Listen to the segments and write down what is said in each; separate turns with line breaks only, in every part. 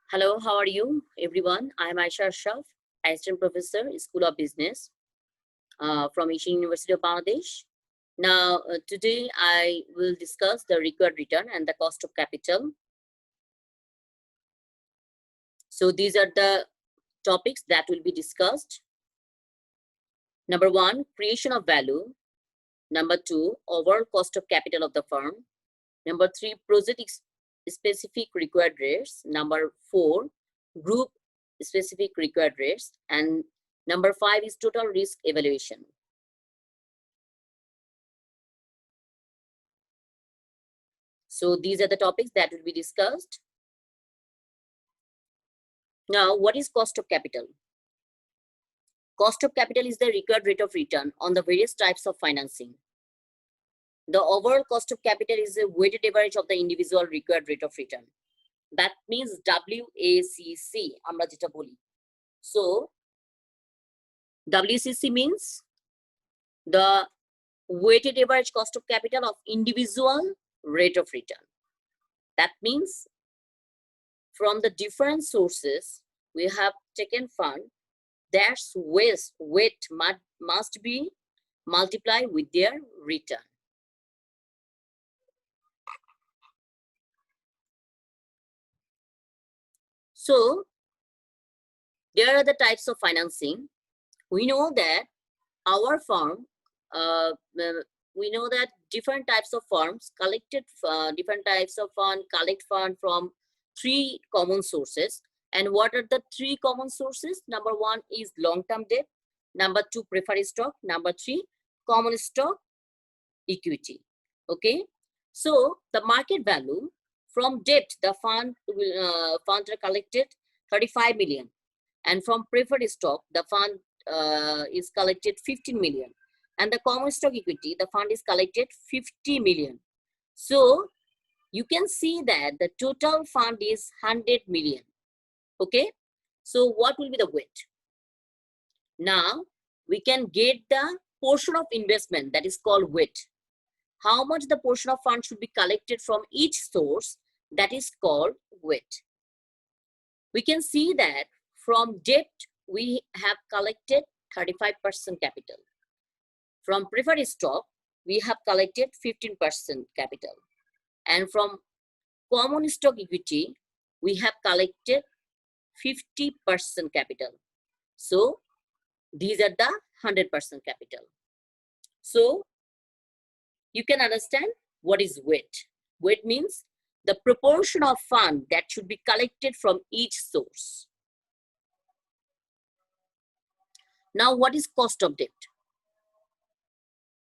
Hello, how are you, everyone? I am Aisha Ashraf, Assistant Professor, School of Business from Asian University of Bangladesh. Now, today I will discuss the required return and the cost of capital. So these are the topics that will be discussed. Number one, creation of value. Number two, overall cost of capital of the firm. Number three, project specific required rates. Number four, group specific required rates. And number five is total risk evaluation. So these are the topics that will be discussed. Now, what is cost of capital? Cost of capital is the required rate of return on the various types of financing. The overall cost of capital is the weighted average of the individual required rate of return. That means WACC, আমরা যেটা বলি. So, WCC means the weighted average cost of capital of individual rate of return. That means from the different sources, we have taken fund, their weight must be multiplied with their return. So, there are the types of financing. We know that our firm, we know that different types of firms collected, different types of fund collect fund from three common sources. And what are the three common sources? Number one is long-term debt. Number two, preferred stock. Number three, common stock equity. Okay. So the market value from debt, the funds are collected 35 million. And from preferred stock, the fund is collected 15 million. And the common stock equity, the fund is collected 50 million. So you can see that the total fund is 100 million. Okay. So what will be the weight? Now we can get the portion of investment that is called weight. How much the portion of fund should be collected from each source, that is called weight. We can see that from debt, we have collected 35% capital. From preferred stock, we have collected 15% capital. And from common stock equity, we have collected 50% capital. So these are the 100% capital. So you can understand what is weight. Weight means the proportion of fund that should be collected from each source. Now, what is cost of debt?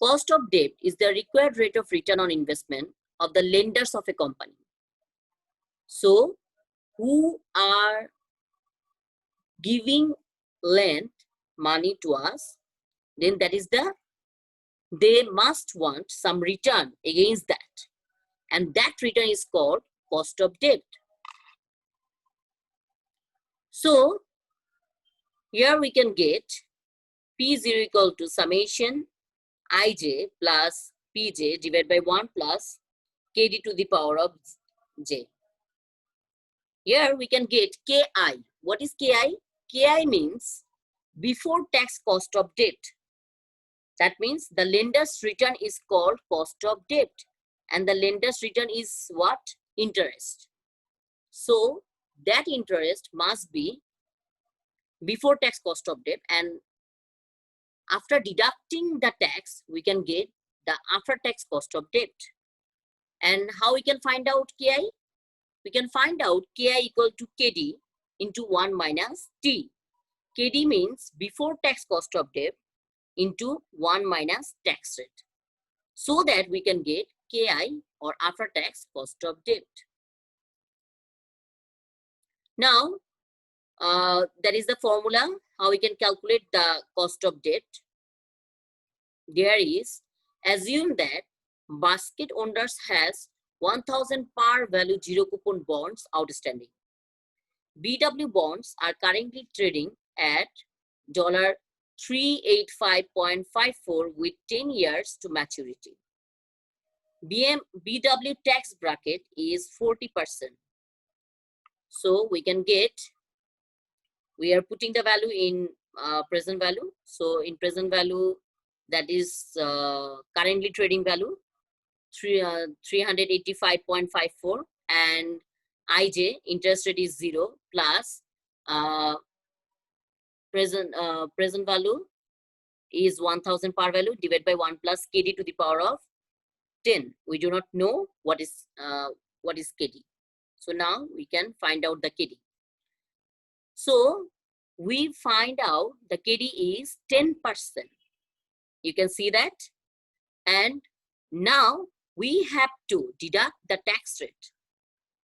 Cost of debt is the required rate of return on investment of the lenders of a company. So, who are giving lend money to us, then that is they must want some return against that. And that return is called cost of debt. So, here we can get P0 equal to summation Ij plus Pj divided by 1 plus Kd to the power of J. Here we can get Ki. What is Ki? Ki means before tax cost of debt. That means the lender's return is called cost of debt. And the lender's return is what? Interest. So that interest must be before tax cost of debt, and after deducting the tax, we can get the after tax cost of debt. And how we can find out Ki? We can find out Ki equal to Kd into 1 minus T. Kd means before tax cost of debt into 1 minus tax rate. So that we can get Ki or after tax cost of debt. Now, that is the formula how we can calculate the cost of debt. There is, assume that basket owners has 1000 par value zero coupon bonds outstanding. BW bonds are currently trading at $385.54 with 10 years to maturity. BW tax bracket is 40%. So we can get, we are putting the value in present value. So in present value, that is currently trading value 385.54, and IJ interest rate is 0 plus present value is 1000 par value divided by 1 plus KD to the power of 10. We do not know what is KD. So now we can find out the KD. So we find out the KD is 10%. You can see that. And now we have to deduct the tax rate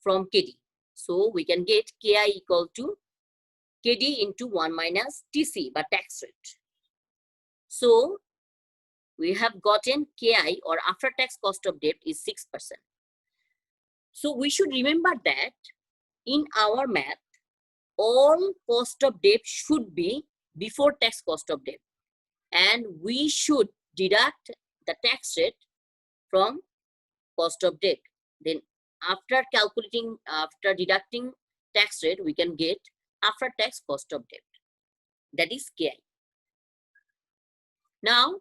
from KD. So we can get KI equal to KD into 1 minus TC, but tax rate. So we have gotten KI, or after tax cost of debt, is 6%. So we should remember that in our math, all cost of debt should be before tax cost of debt, and we should deduct the tax rate from cost of debt. Then after deducting tax rate, we can get after tax cost of debt, that is KI. Now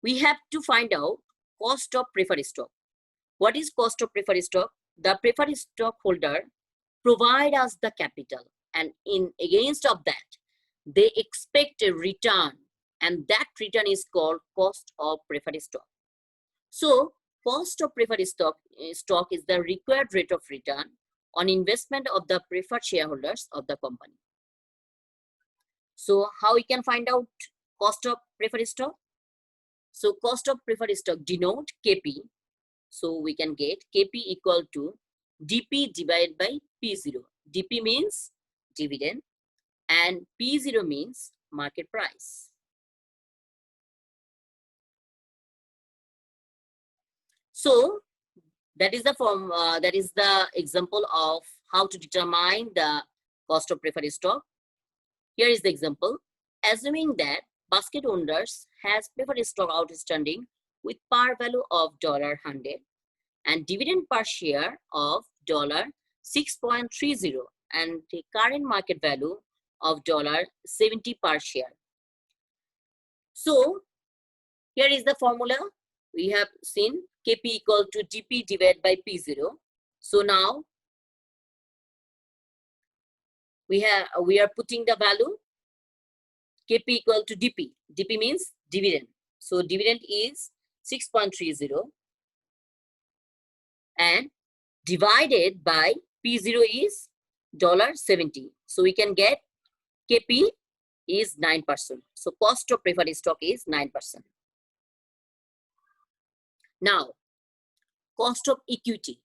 we have to find out cost of preferred stock. What is cost of preferred stock? The preferred stockholder provide us the capital, and in against of that, they expect a return, and that return is called cost of preferred stock. So cost of preferred stock is the required rate of return on investment of the preferred shareholders of the company. So how we can find out cost of preferred stock? So cost of preferred stock denote KP. So we can get KP equal to DP divided by P0. DP means dividend and P0 means market price. So that is the form. That is the example of how to determine the cost of preferred stock. Here is the example. Assuming that basket owners has preferred stock outstanding with par value of $100 and dividend per share of $6.30 and the current market value of $70 per share. So here is the formula. We have seen KP equal to DP divided by P0. So now we are putting the value KP equal to DP. DP means dividend. So dividend is 6.30 and divided by P0 is $70. So we can get KP is 9%. So cost of preferred stock is 9%. Now, cost of equity.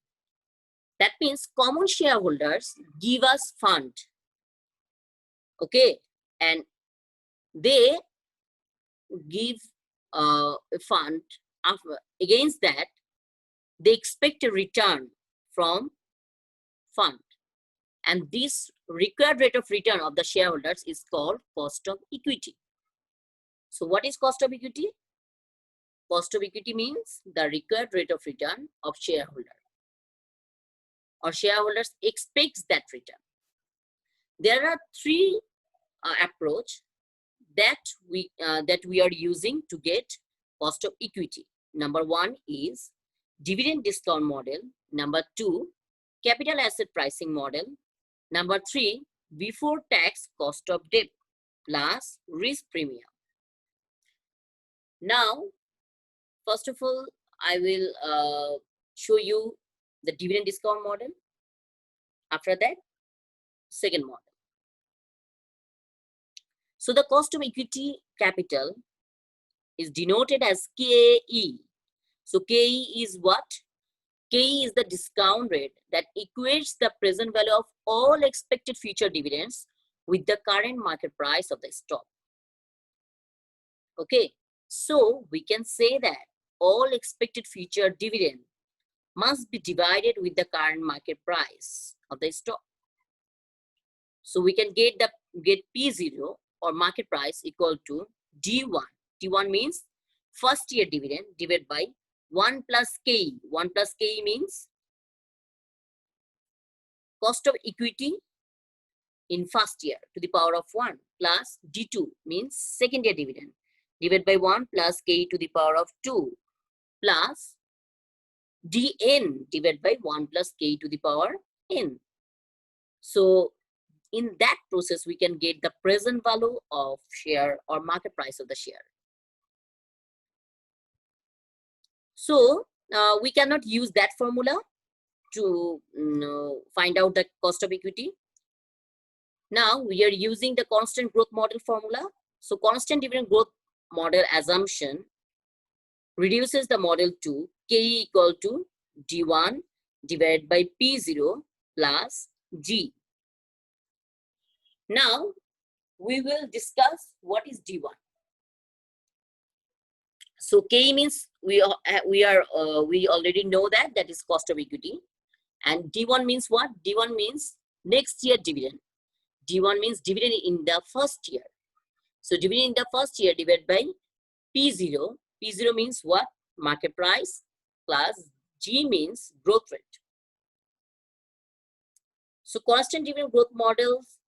That means common shareholders give us fund. Okay, and they give a fund. Against that, they expect a return from fund. And this required rate of return of the shareholders is called cost of equity. So what is cost of equity? Cost of equity means the required rate of return of shareholder, or shareholders expects that return. There are three approach that we are using to get cost of equity. Number one is dividend discount model. Number two, capital asset pricing model. Number three, before tax cost of debt plus risk premium. Now, first of all, I will show you the dividend discount model. After that, second model. So the cost of equity capital is denoted as KE. So KE is what? KE is the discount rate that equates the present value of all expected future dividends with the current market price of the stock. Okay, so we can say that all expected future dividend must be divided with the current market price of the stock. So we can get P0 or market price equal to D1. D1 means first year dividend divided by 1 plus KE. 1 plus KE means cost of equity in first year to the power of 1 plus D2 means second year dividend divided by 1 plus K to the power of 2 plus dn divided by 1 plus K to the power n. So in that process, we can get the present value of share or market price of the share. So we cannot use that formula to find out the cost of equity. Now we are using the constant growth model formula. So constant dividend growth model assumption reduces the model to K equal to D1 divided by P0 plus G. Now we will discuss what is D1. So K means we already know that is cost of equity, and D1 means what? D1 means next year dividend. D1 means dividend in the first year. So dividend in the first year divided by P0. P0 means what? Market price plus G means growth rate. So constant dividend growth models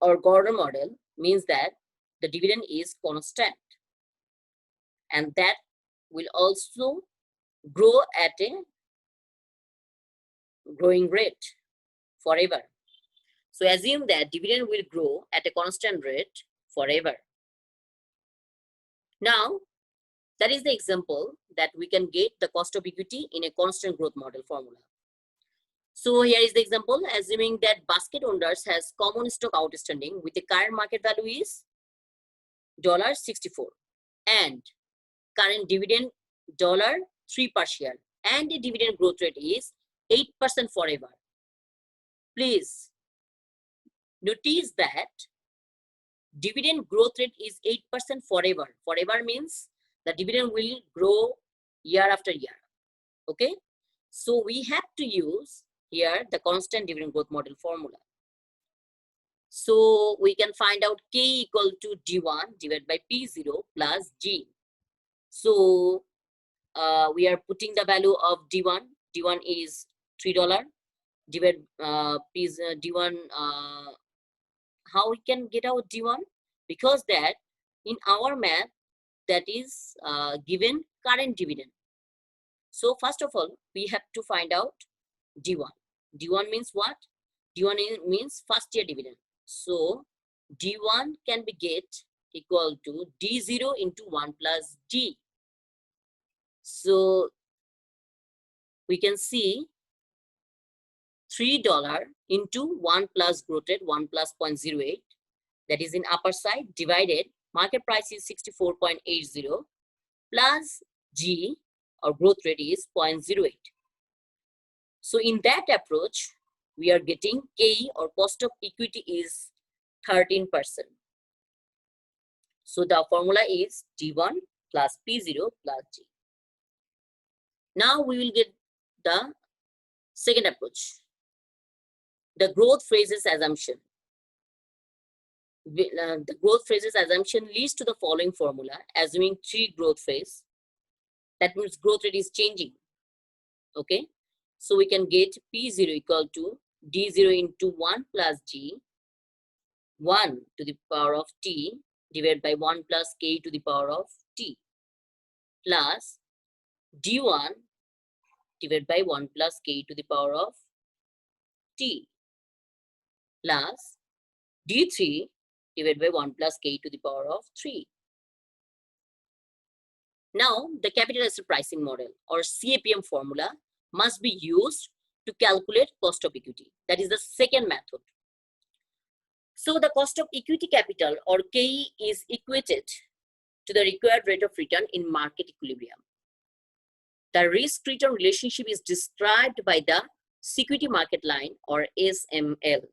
or Gordon model means that the dividend is constant, and that will also grow at a growing rate forever. So assume that dividend will grow at a constant rate forever. Now, that is the example that we can get the cost of equity in a constant growth model formula. So here is the example, assuming that basket holders has common stock outstanding with the current market value is $64 and current dividend $3 per share, and the dividend growth rate is 8% forever. Please notice that dividend growth rate is 8% forever. Forever means the dividend will grow year after year. Okay, so we have to use here the constant dividend growth model formula. So we can find out K equal to D1 divided by P0 plus G. So we are putting the value of D1. D1 is $3. Divide D1. How we can get out D1? Because that in our math that is given current dividend. So first of all, we have to find out D1. D1 means what? D1 means first year dividend. So D1 can be get equal to D0 into 1 plus G. So we can see $3 into 1 plus growth rate, 1 plus 0.08, that is in upper side, divided, market price is 64.80 plus G or growth rate is 0.08. So in that approach, we are getting K or cost of equity is 13%. So the formula is D1 plus P0 plus G. Now we will get the second approach, the growth phrases assumption. The growth phrases assumption leads to the following formula, assuming 3 growth phase. That means growth rate is changing. Okay, so we can get P0 equal to D0 into 1 plus G, 1 to the power of T divided by 1 plus K to the power of T, plus D1 divided by 1 plus K to the power of T, plus D3 divided by 1 plus K to the power of 3. Now, the capital asset pricing model or CAPM formula must be used to calculate cost of equity. That is the second method. So the cost of equity capital or KE is equated to the required rate of return in market equilibrium. The risk return relationship is described by the security market line or SML.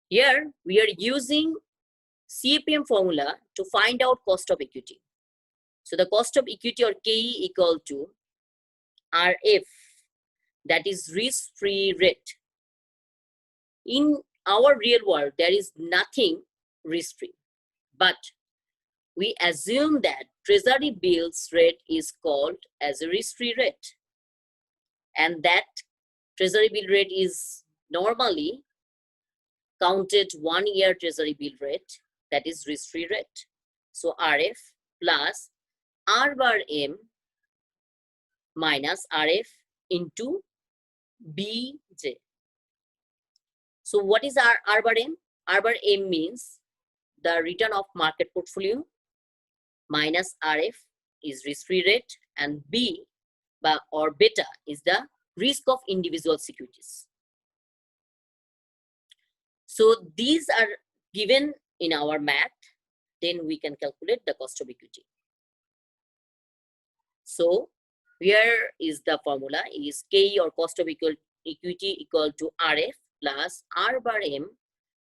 Here we are using CAPM formula to find out cost of equity. So the cost of equity or KE equal to RF, that is risk-free rate. In our real world, there is nothing risk-free, but we assume that treasury bills rate is called as a risk-free rate, and that treasury bill rate is normally counted 1 year treasury bill rate, that is risk-free rate. So RF plus R bar M minus RF into BJ. So what is R bar M? R bar M means the return of market portfolio minus RF is risk-free rate, and B or beta is the risk of individual securities. So these are given in our math, then we can calculate the cost of equity. So here is the formula is K or cost of equity equal to RF plus R bar M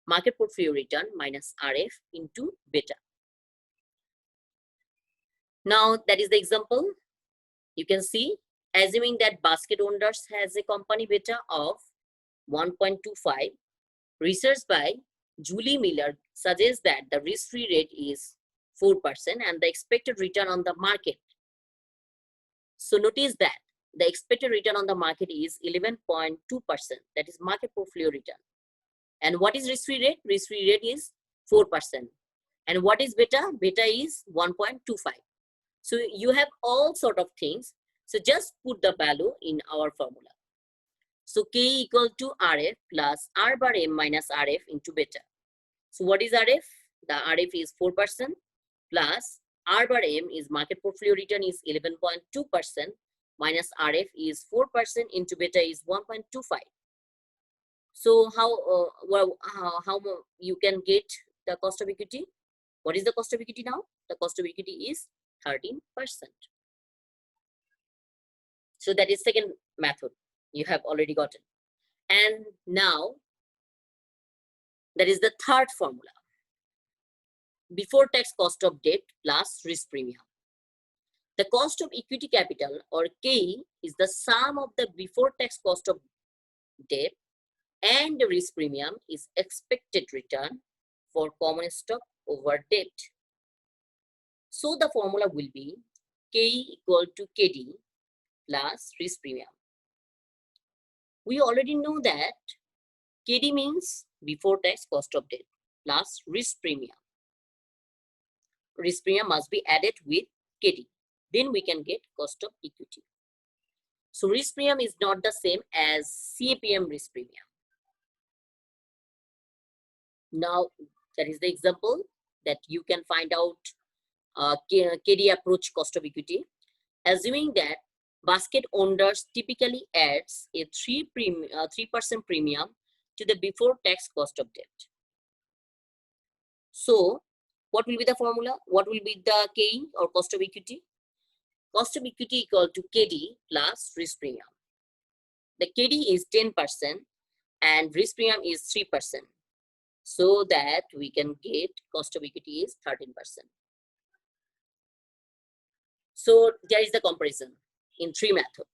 market portfolio return minus RF into beta. Now that is the example. You can see, assuming that basket owners has a company beta of 1.25, research by Julie Miller suggests that the risk-free rate is 4% and the expected return on the market. So notice that the expected return on the market is 11.2%, that is market portfolio return. And what is risk-free rate? Risk-free rate is 4%. And what is beta? Beta is 1.25. So you have all sort of things. So just put the value in our formula. So K equal to RF plus R bar M minus RF into beta. So what is RF? The RF is 4% plus R bar M is market portfolio return is 11.2% minus RF is 4% into beta is 1.25. So how you can get the cost of equity? What is the cost of equity now? The cost of equity is 13%. So that is second method you have already gotten. And now that is the third formula. Before tax cost of debt plus risk premium. The cost of equity capital or K is the sum of the before tax cost of debt and the risk premium is expected return for common stock over debt. So the formula will be K equal to KD plus risk premium. We already know that KD means before tax cost of debt plus risk premium. Risk premium must be added with KD. Then we can get cost of equity. So risk premium is not the same as CAPM risk premium. Now that is the example that you can find out KD approach cost of equity. Assuming that basket owners typically adds a 3% premium to the before tax cost of debt. So what will be the formula? What will be the K or cost of equity? Cost of equity equal to KD plus risk premium. The KD is 10% and risk premium is 3%. So that we can get cost of equity is 13%. So there is the comparison in three methods.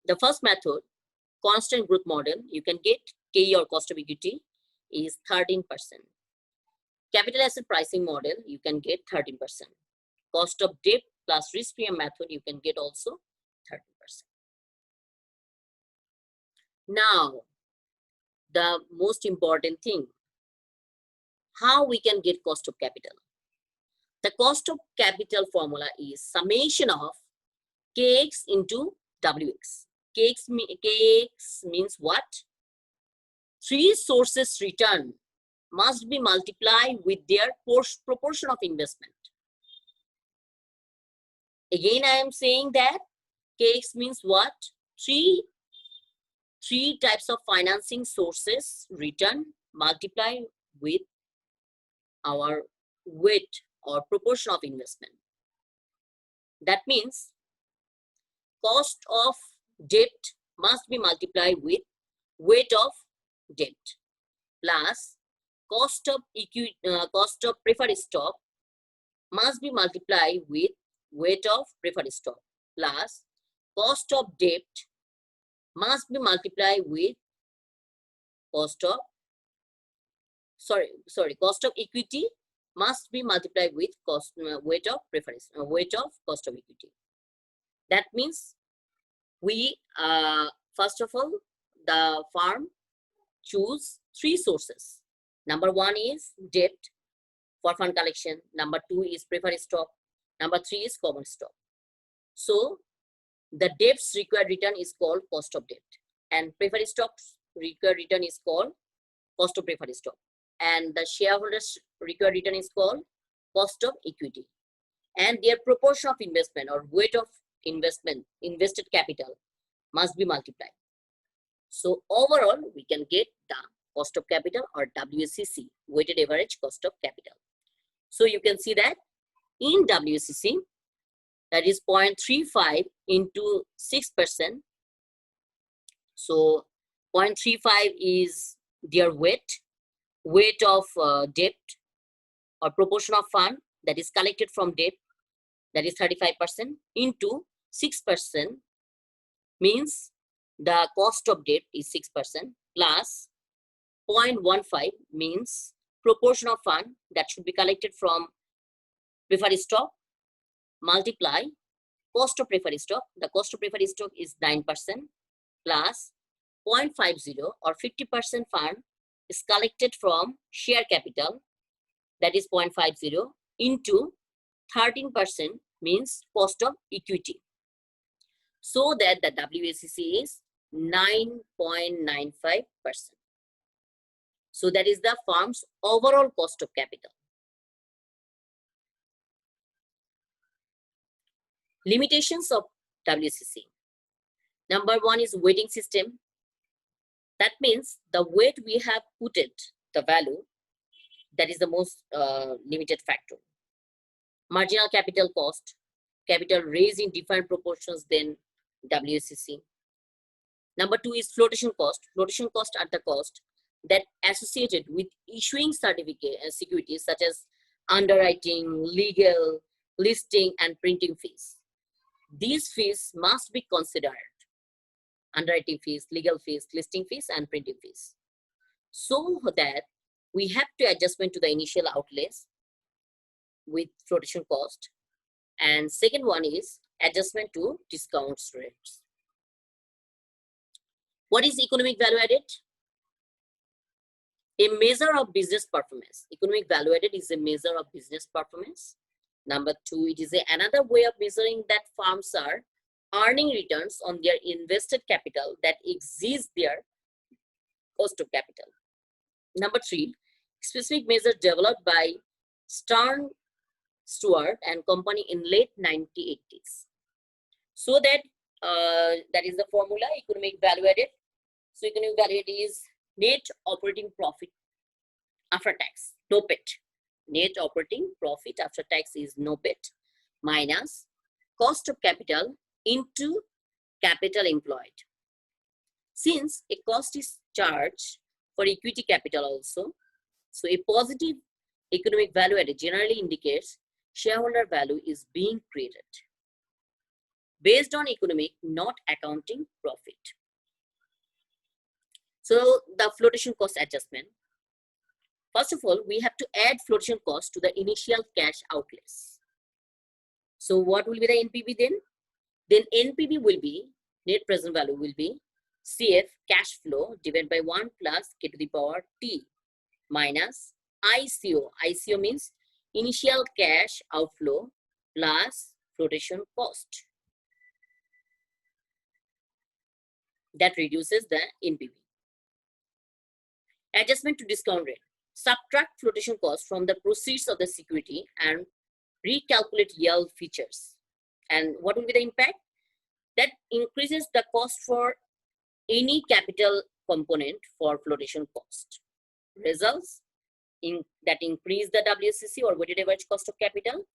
The first method, constant growth model, you can get K or cost of equity is 13%. Capital asset pricing model, you can get 13%. Cost of debt plus risk premium method, you can get also 13%. Now, the most important thing, how we can get cost of capital. The cost of capital formula is summation of Kx into Wx. Kx means what? Three sources return must be multiplied with their proportion of investment. Again, I am saying that Kx means what? Three types of financing sources return multiply with our weight or proportion of investment. That means cost of debt must be multiplied with weight of debt plus cost of preferred stock must be multiplied with weight of preferred stock plus cost of debt must be multiplied with cost of equity must be multiplied with weight of cost of equity. That means we, first of all, the firm choose three sources. Number one is debt for fund collection. Number two is preferred stock. Number three is common stock. So the debt's required return is called cost of debt, and preferred stock's required return is called cost of preferred stock, and the shareholders' required return is called cost of equity, and their proportion of investment or weight of invested capital must be multiplied. So overall, we can get the cost of capital or WACC, weighted average cost of capital. So you can see that in WACC, that is 0.35 into 6%. So 0.35 is their weight of debt or proportion of fund that is collected from debt, that is 35%, into 6% means the cost of debt is 6%, plus 0.15 means proportion of fund that should be collected from preferred stock, multiply cost of preferred stock. The cost of preferred stock is 9%, plus 0.50 or 50% fund is collected from share capital, that is 0.50, into 13% means cost of equity. So that the WACC is 9.95%. So that is the firm's overall cost of capital. Limitations of WACC. Number one is weighting system. That means the weight we have put it, the value, that is the most limited factor. Marginal capital cost, capital raised in different proportions than WACC. Number two is flotation cost. Flotation cost are the cost that associated with issuing certificate and securities such as underwriting, legal, listing, and printing fees. These fees must be considered: underwriting fees, legal fees, listing fees, and printing fees, so that we have to adjustment to the initial outlays with flotation cost. And second one is adjustment to discount rates. What is economic value added? A measure of business performance. Economic value added is a measure of business performance. Number two, it is another way of measuring that firms are earning returns on their invested capital that exceeds their cost of capital. Number three, specific measures developed by Stern, Stewart and company in late 1980s. So that that is the formula, economic value added. So economic value added is net operating profit after tax, NOPAT. Net operating profit after tax is NOPAT minus cost of capital into capital employed. Since a cost is charged for equity capital also, so a positive economic value added generally indicates shareholder value is being created based on economic, not accounting profit. So the flotation cost adjustment. First of all, we have to add flotation cost to the initial cash outlays. So what will be the NPV then? Then NPV will be, net present value will be CF, cash flow, divided by 1 plus k to the power t minus ICO. ICO means initial cash outflow plus flotation cost. That reduces the NPV. Adjustment to discount rate. Subtract flotation cost from the proceeds of the security and recalculate yield features. And what will be the impact? That increases the cost for any capital component for flotation cost. Results in that increase the WACC or weighted average cost of capital,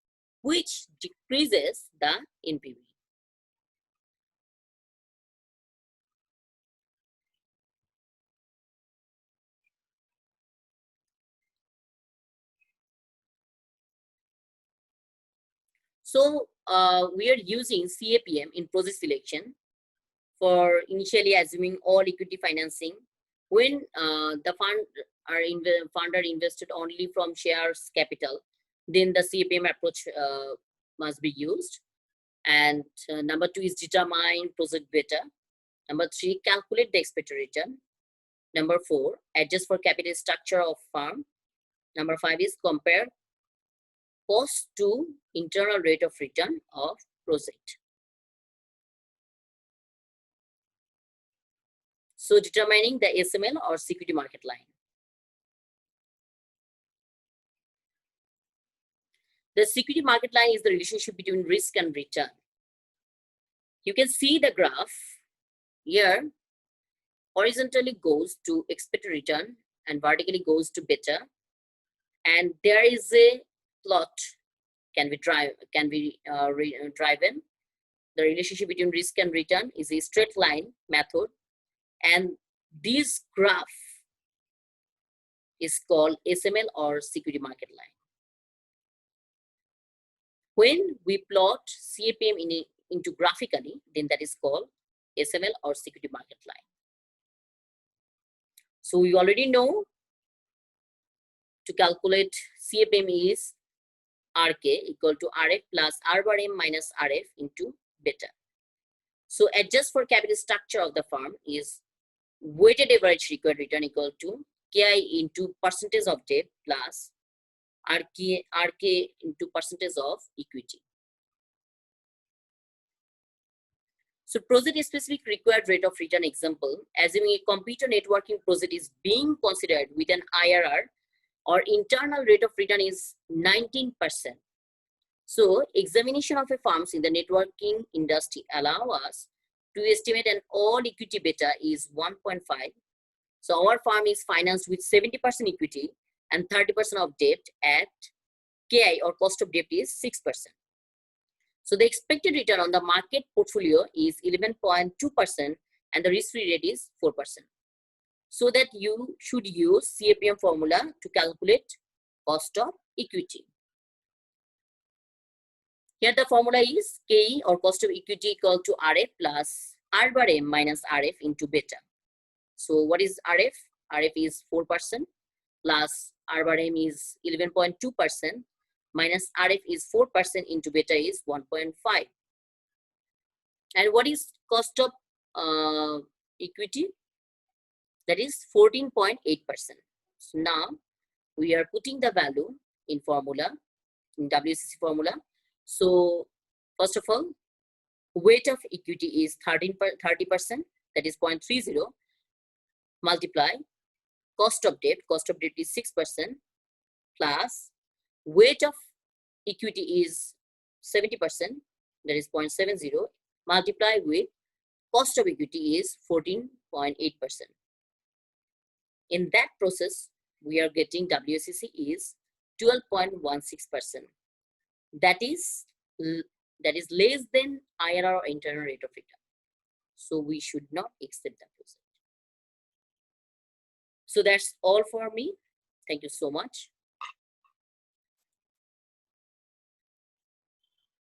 which decreases the NPV. So we are using CAPM in project selection for initially assuming all equity financing. When the fund are invested only from shares capital, then the CAPM approach must be used. And number 2 is determine project beta. Number 3, calculate the expected return. Number 4, adjust for capital structure of firm. Number 5 is compare cost to internal rate of return of project. So determining the SML or security market line. The security market line is the relationship between risk and return. You can see the graph here. Horizontally goes to expected return and vertically goes to beta. And there is a plot can be driven. The relationship between risk and return is a straight line method, and this graph is called SML or security market line. When we plot CAPM into graphically, then that is called SML or security market line. So we already know to calculate CAPM is RK equal to RF plus R bar M minus RF into beta. So adjust for capital structure of the firm is weighted average required return equal to KI into percentage of debt plus RK into percentage of equity. So project specific required rate of return example, assuming a computer networking project is being considered with an IRR or internal rate of return is 19%. So examination of a firms in the networking industry allow us to estimate an all equity beta is 1.5. So our firm is financed with 70% equity and 30% of debt at KI or cost of debt is 6%. So the expected return on the market portfolio is 11.2% and the risk-free rate is 4%. So that you should use CAPM formula to calculate cost of equity. Here the formula is KE or cost of equity equal to RF plus R bar M minus RF into beta. So what is RF? RF is 4% plus R bar M is 11.2% minus RF is 4% into beta is 1.5. And what is cost of equity? That is 14.8%. So now we are putting the value in formula, in WCC formula. So first of all, weight of equity is 30%, that is 0.30, multiply cost of debt is 6%, plus weight of equity is 70%, that is 0.70, multiply with cost of equity is 14.8%. In that process, we are getting WCC is 12.16%. That is less than IRR or internal rate of return. So we should not exceed that result. So that's all for me. Thank you so much.